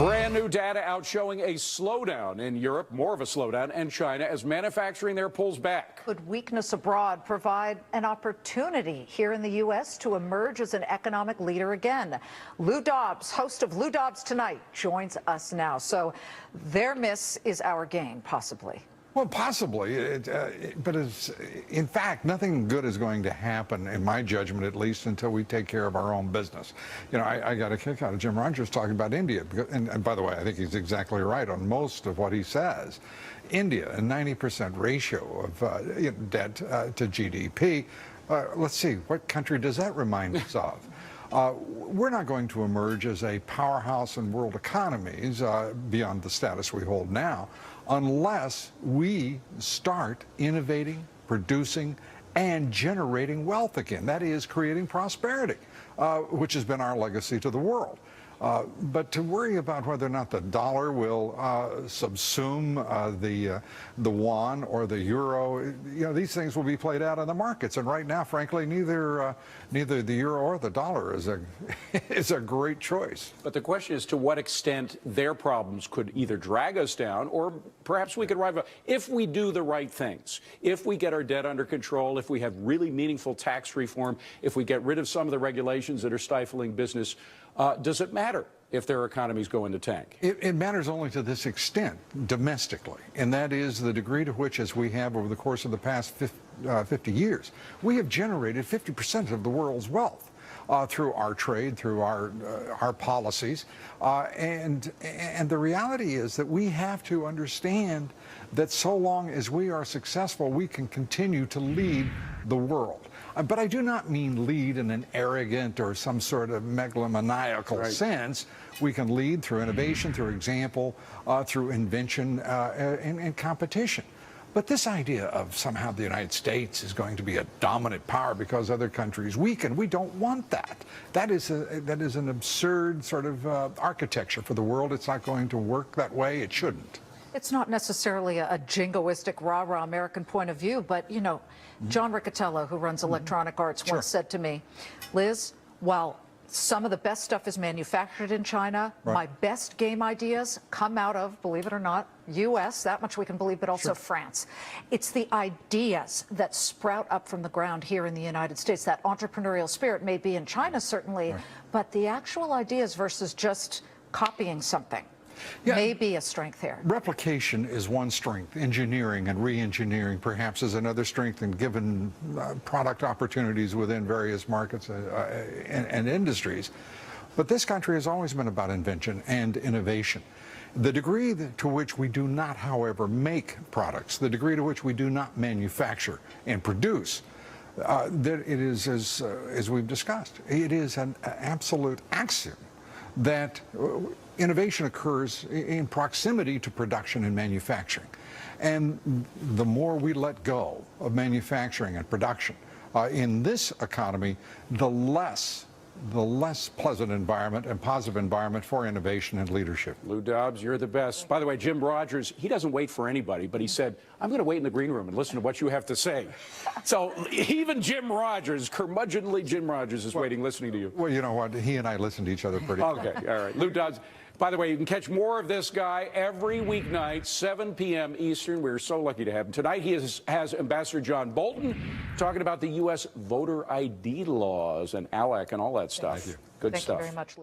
Brand new data out showing a slowdown in Europe, more of a slowdown, and China as manufacturing there pulls back. Could weakness abroad provide an opportunity here in the U.S. to emerge as an economic leader again? Lou Dobbs, host of Lou Dobbs Tonight, joins us now. So their miss is our gain, possibly. Well, possibly, but in fact, nothing good is going to happen, in my judgment at least, until we take care of our own business. You know, I got a kick out of Jim Rogers talking about India, and by the way, I think he's exactly right on most of what he says. India, a 90% ratio of debt to GDP. Let's see, what country does that remind us of? We're not going to emerge as a powerhouse in world economies beyond the status we hold now unless we start innovating, producing, and generating wealth again. That is, creating prosperity, which has been our legacy to the world. But to worry about whether or not the dollar will subsume the yuan or the euro, you know, these things will be played out in the markets. And right now, frankly, neither the euro or the dollar is a great choice. But the question is to what extent their problems could either drag us down or perhaps we could rival. If we do the right things, if we get our debt under control, if we have really meaningful tax reform, if we get rid of some of the regulations that are stifling business, does it matter if their economies go into tank? It matters only to this extent domestically, and that is the degree to which, as we have over the course of the past 50 years, we have generated 50% of the world's wealth through our trade, through our policies, and the reality is that we have to understand that so long as we are successful, we can continue to lead the world. But I do not mean lead in an arrogant or some sort of megalomaniacal sense. We can lead through innovation, through example, through invention, and competition. But this idea of somehow the United States is going to be a dominant power because other countries weaken, we don't want that. That is an absurd sort of architecture for the world. It's not going to work that way. It shouldn't. It's not necessarily a jingoistic, rah-rah American point of view, but, you know, John Riccatello, who runs Electronic Arts, once said to me, Liz, while some of the best stuff is manufactured in China, my best game ideas come out of, believe it or not, U.S., that much we can believe, but also France. It's the ideas that sprout up from the ground here in the United States. That entrepreneurial spirit may be in China, certainly, but the actual ideas versus just copying something. May be a strength here. Replication is one strength. Engineering and re-engineering perhaps is another strength, and given product opportunities within various markets and industries. But this country has always been about invention and innovation. The degree to which we do not, however, make products, the degree to which we do not manufacture and produce, that it is, as we've discussed, it is an absolute axiom that innovation occurs in proximity to production and manufacturing. And the more we let go of manufacturing and production in this economy, the less pleasant environment and positive environment for innovation and leadership. Lou Dobbs, you're the best. By the way, Jim Rogers, he doesn't wait for anybody, but he said, I'm going to wait in the green room and listen to what you have to say. So even Jim Rogers, curmudgeonly Jim Rogers, is waiting, listening to you. Well, you know what? He and I listen to each other pretty well. Okay, all right. Lou Dobbs. By the way, you can catch more of this guy every weeknight, 7 p.m. Eastern. We're so lucky to have him. Tonight, he has Ambassador John Bolton talking about the U.S. voter ID laws and ALEC and all that stuff. Thank you. Good stuff. Thank you very much, Lou.